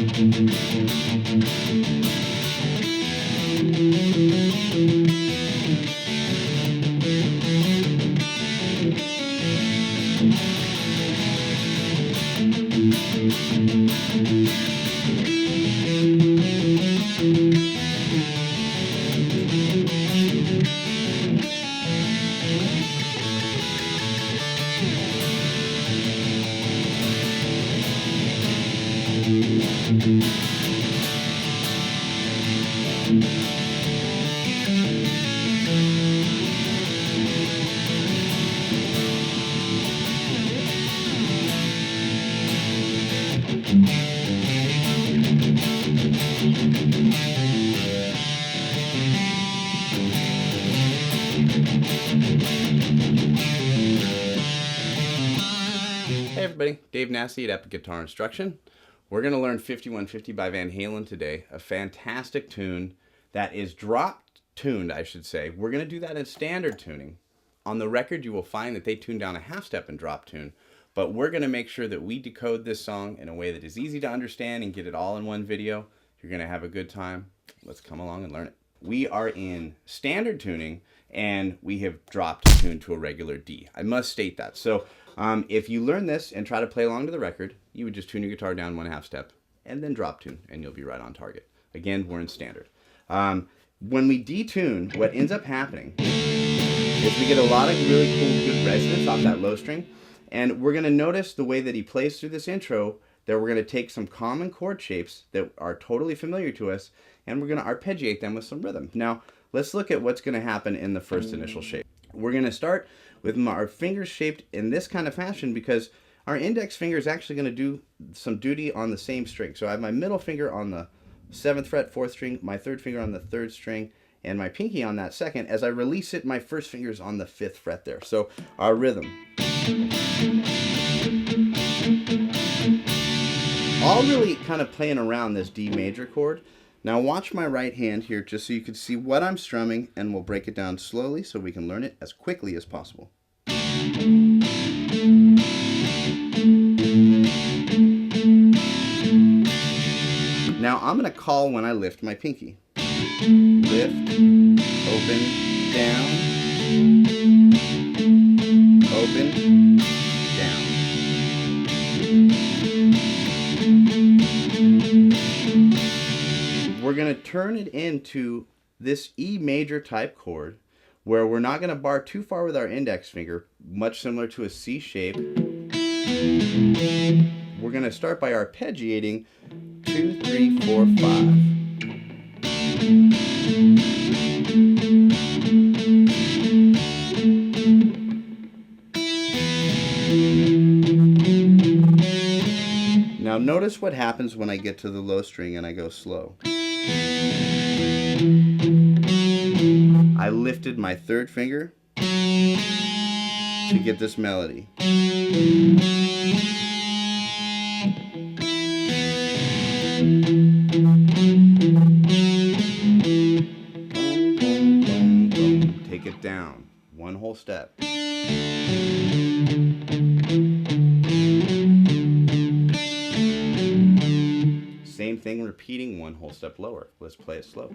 Hey everybody, Dave Nasty at Epic Guitar Instruction. We're going to learn 5150 by Van Halen today, a fantastic tune that is drop-tuned, I should say. We're going to do that in standard tuning. On the record, you will find that they tune down a half step in drop tune, but we're going to make sure that we decode this song in a way that is easy to understand and get it all in one video. You're going to have a good time. Let's come along and learn it. We are in standard tuning, and we have dropped a tune to a regular D. I must state that. So if you learn this and try to play along to the record, you would just tune your guitar down one half step and then drop tune, and you'll be right on target. Again, we're in standard. When we detune, what ends up happening is we get a lot of really cool, good resonance off that low string, and we're going to notice the way that he plays through this intro that we're going to take some common chord shapes that are totally familiar to us, and we're going to arpeggiate them with some rhythm. Now, let's look at what's going to happen in the first initial shape. We're going to start with our fingers shaped in this kind of fashion because our index finger is actually going to do some duty on the same string. So I have my middle finger on the 7th fret, 4th string, my third finger on the 3rd string, and my pinky on that 2nd. As I release it, my first finger is on the 5th fret there. So our rhythm. All really kind of playing around this D major chord. Now watch my right hand here just so you can see what I'm strumming, and we'll break it down slowly so we can learn it as quickly as possible. Now I'm going to call when I lift my pinky. Lift, open, down, open, down. We're going to turn it into this E major type chord where we're not going to bar too far with our index finger, much similar to a C shape. We're going to start by arpeggiating 2, 3, 4, 5. Now notice what happens when I get to the low string and I go slow. I lifted my 3rd finger to get this melody. Take it down, one whole step. Same thing, repeating one whole step lower. Let's play it slow.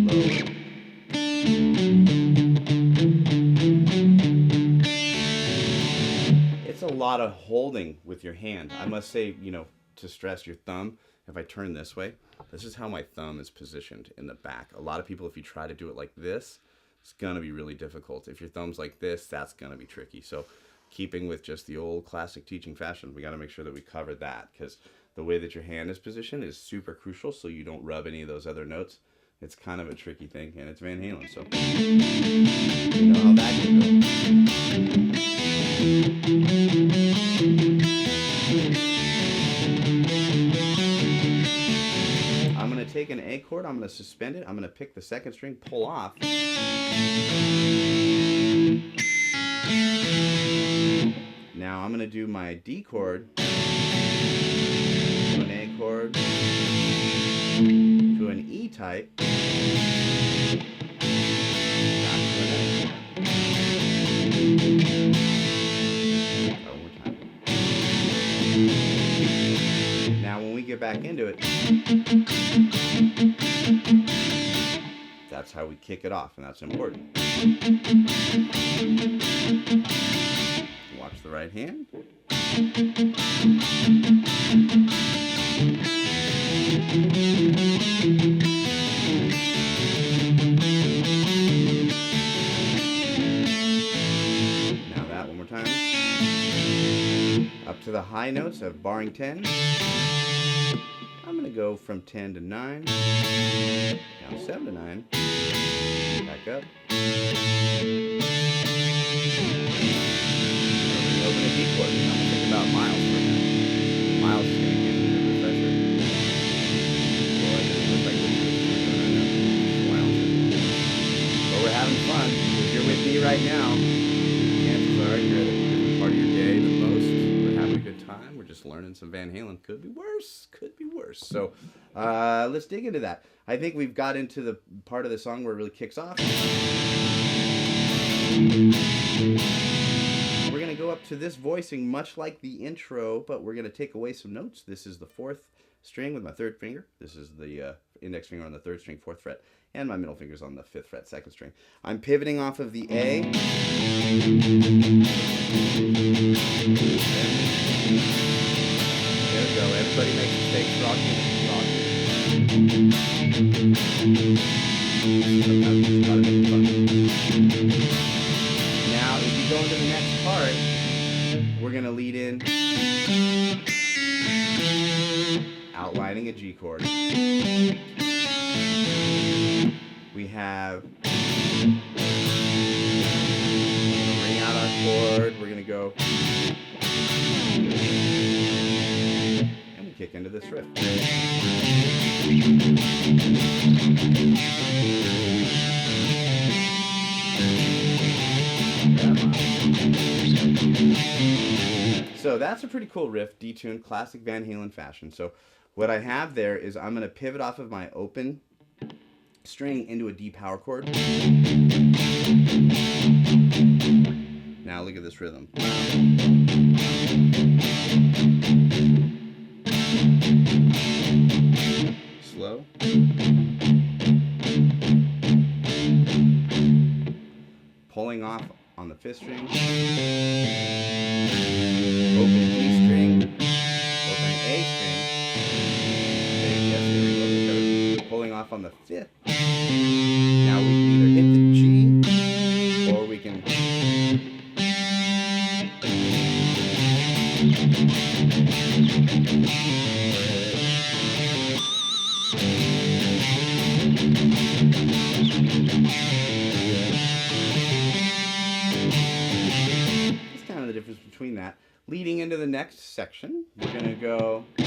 Lower. It's a lot of holding with your hand. I must say, to stress your thumb, if I turn this way, this is how my thumb is positioned in the back. A lot of people, if you try to do it like this, it's going to be really difficult. If your thumb's like this, that's going to be tricky. So keeping with just the old classic teaching fashion, we got to make sure that we cover that, because the way that your hand is positioned is super crucial so you don't rub any of those other notes. It's kind of a tricky thing, and it's Van Halen, so you know how that can go. I'm going to take an A chord, I'm going to suspend it, I'm going to pick the 2nd string, pull off. Now I'm going to do my D chord, to an A chord, to an E type, back into it. That's how we kick it off, and that's important. Watch the right hand. Now that one more time. Up to the high notes of barring 10. I'm going to go from 10 to 9, down 7 to 9, back up. Open a D chord. I'm going to think about Miles for a minute. Miles is going to give me the refresher. Well, it doesn't look like this is what but we're having fun. If you're with me right now, chances are you're at a different part of your day than most. We're having a good time. We're just learning some Van Halen. Could be worse. Could be worse. So let's dig into that. I think we've got into the part of the song where it really kicks off. We're going to go up to this voicing much like the intro, but we're going to take away some notes. This is the 4th string with my 3rd finger. This is the index finger on the 3rd string, 4th fret, and my middle finger's on the 5th fret, 2nd string. I'm pivoting off of the A. There we go. Everybody makes mistakes. Rock it. Now, if you go into the next part, we're going to lead in outlining a G chord. We have bring out our chord. We're going to go and we kick into this riff. So that's a pretty cool riff, detuned, classic Van Halen fashion. So what I have there is I'm going to pivot off of my open string into a D power chord. Now look at this rhythm. Slow. Pulling off on the 5th string. Open E string. Open A string. Yes, here we go. Pulling off on the 5th. Now we can either hit the G or we can that's kind of the difference between that. Leading into the next section, we're going to go to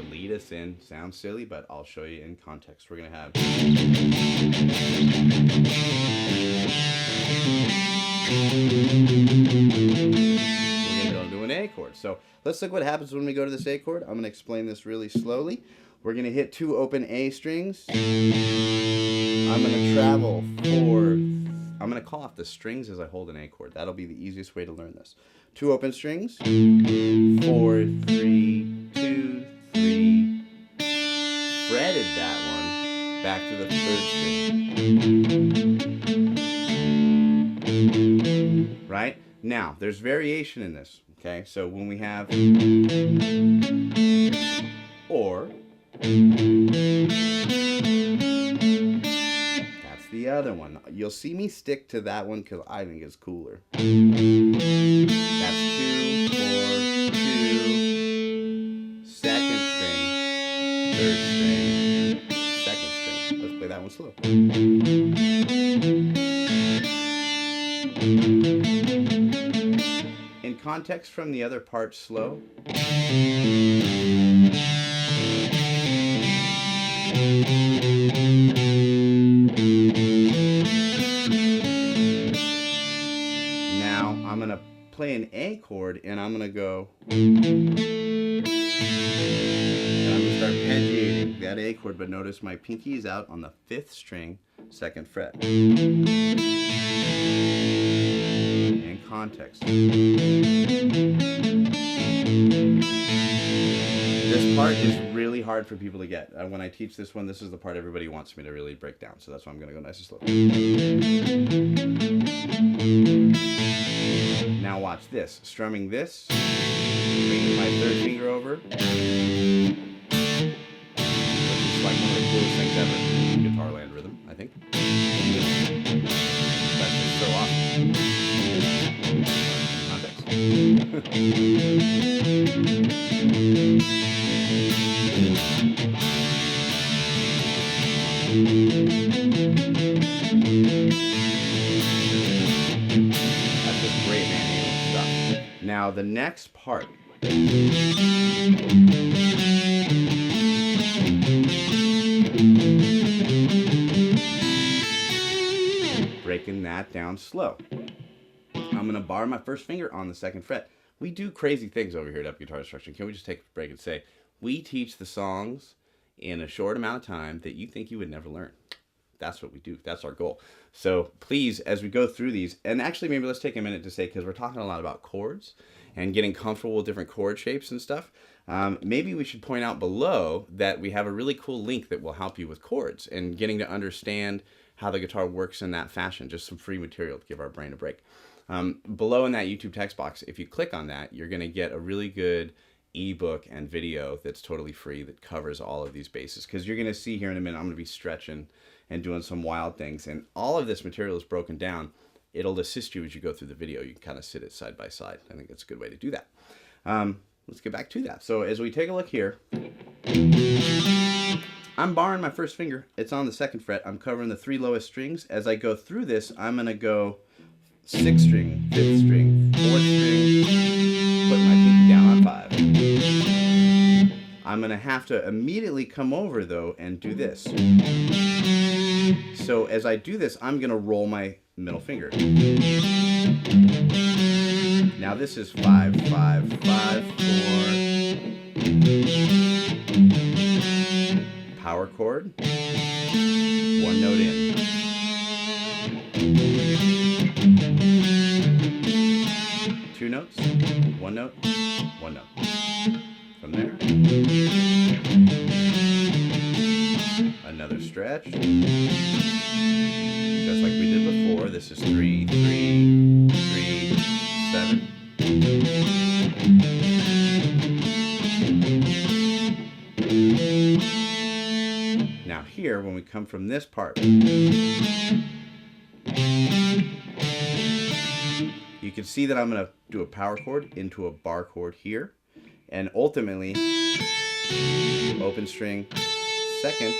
lead us in. Sounds silly, but I'll show you in context. We're going to have we're going to go to an A chord. So let's look what happens when we go to this A chord. I'm going to explain this really slowly. We're going to hit 2 open A strings. I'm going to travel 4. I'm going to call off the strings as I hold an A chord. That'll be the easiest way to learn this. 2 open strings. 4, 3, 2, 3. Fretted that one back to the 3rd string. Right? Now, there's variation in this. Okay? So when we have or, the other one. You'll see me stick to that one because I think it's cooler. That's 2, 4, 2, 2nd string, 3rd string, 2nd string. Let's play that one slow. In context from the other part slow. I'm going to play an A chord and I'm going to go and I'm going to start arpeggiating that A chord, but notice my pinky is out on the 5th string, 2nd fret. In context. This part is really hard for people to get. When I teach this one, this is the part everybody wants me to really break down. So that's why I'm going to go nice and slow. Now watch this. Strumming this, bringing my third finger over, which is like one of the coolest things ever in guitar land rhythm, I think. That's just so awesome. Context. That's just great Van Halen stuff. Now the next part. Breaking that down slow. I'm going to bar my first finger on the second fret. We do crazy things over here at Up Guitar Instruction. Can we just take a break and say, we teach the songs in a short amount of time that you think you would never learn. That's what we do. That's our goal. So please, as we go through these, and actually maybe let's take a minute to say, because we're talking a lot about chords and getting comfortable with different chord shapes and stuff, maybe we should point out below that we have a really cool link that will help you with chords and getting to understand how the guitar works in that fashion. Just some free material to give our brain a break. Below in that YouTube text box, if you click on that, you're going to get a really good ebook and video that's totally free that covers all of these bases, because you're going to see here in a minute I'm going to be stretching and doing some wild things, and all of this material is broken down. It'll assist you as you go through the video. You can kind of sit it side by side. I think it's a good way to do that. Let's get back to that. So as we take a look here, I'm barring my first finger. It's on the second fret. I'm covering the 3 lowest strings. As I go through this, I'm going to go 6th string, 5th string, 4th string, put my pinky down on 5. I'm going to have to immediately come over, though, and do this. So as I do this, I'm going to roll my middle finger. Now this is 5, 5, 5, 4. Power chord. 1 note in. Two notes, 1 note, 1 note. From there, another stretch, just like we did before. This is 3, 3, 3, 7. Now here, when we come from this part, you can see that I'm going to do a power chord into a bar chord here, and ultimately open string, second.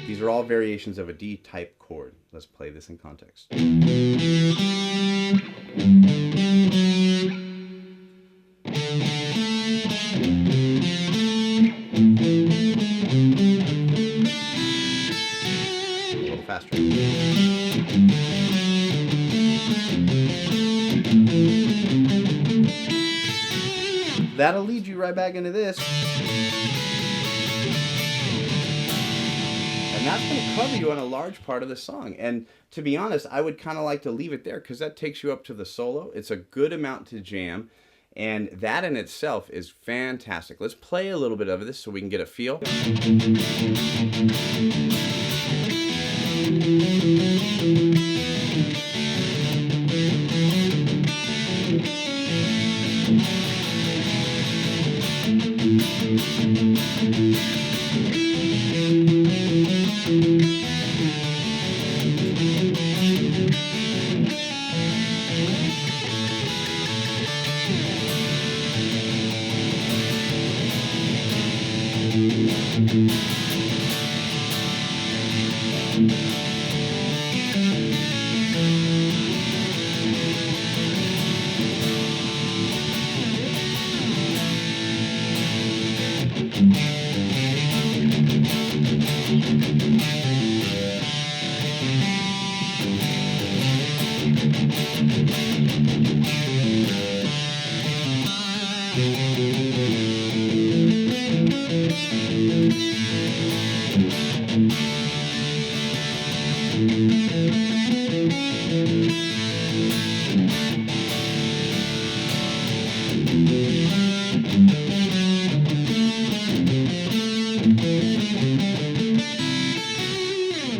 These are all variations of a D type chord. Let's play this in context. A little faster. That'll lead you right back into this. And that's going to cover you on a large part of the song. And to be honest, I would kind of like to leave it there because that takes you up to the solo. It's a good amount to jam. And that in itself is fantastic. Let's play a little bit of this so we can get a feel.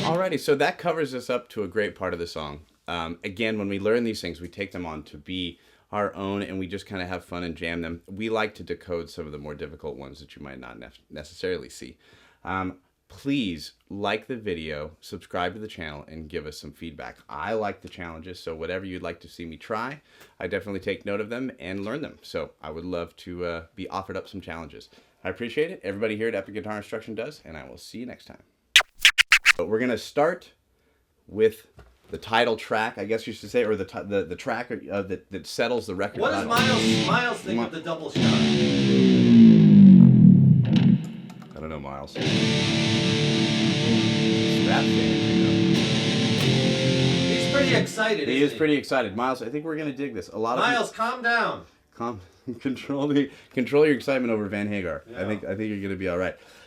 Alrighty, so that covers us up to a great part of the song. Again, when we learn these things, we take them on to be our own, and we just kind of have fun and jam them. We like to decode some of the more difficult ones that you might not necessarily see. Please like the video, subscribe to the channel, and give us some feedback. I like the challenges, so whatever you'd like to see me try, I definitely take note of them and learn them. So I would love to be offered up some challenges. I appreciate it. Everybody here at Epic Guitar Instruction does, and I will see you next time. But we're going to start with the title track, I guess you should say, or the track that settles the record. What does Miles think of the double shot? I don't know, Miles. Strap fan, He's pretty excited. He is pretty excited. Miles, I think we're going to dig this. Miles, calm down. Control your excitement over Van Hagar. Yeah. I think you're going to be all right.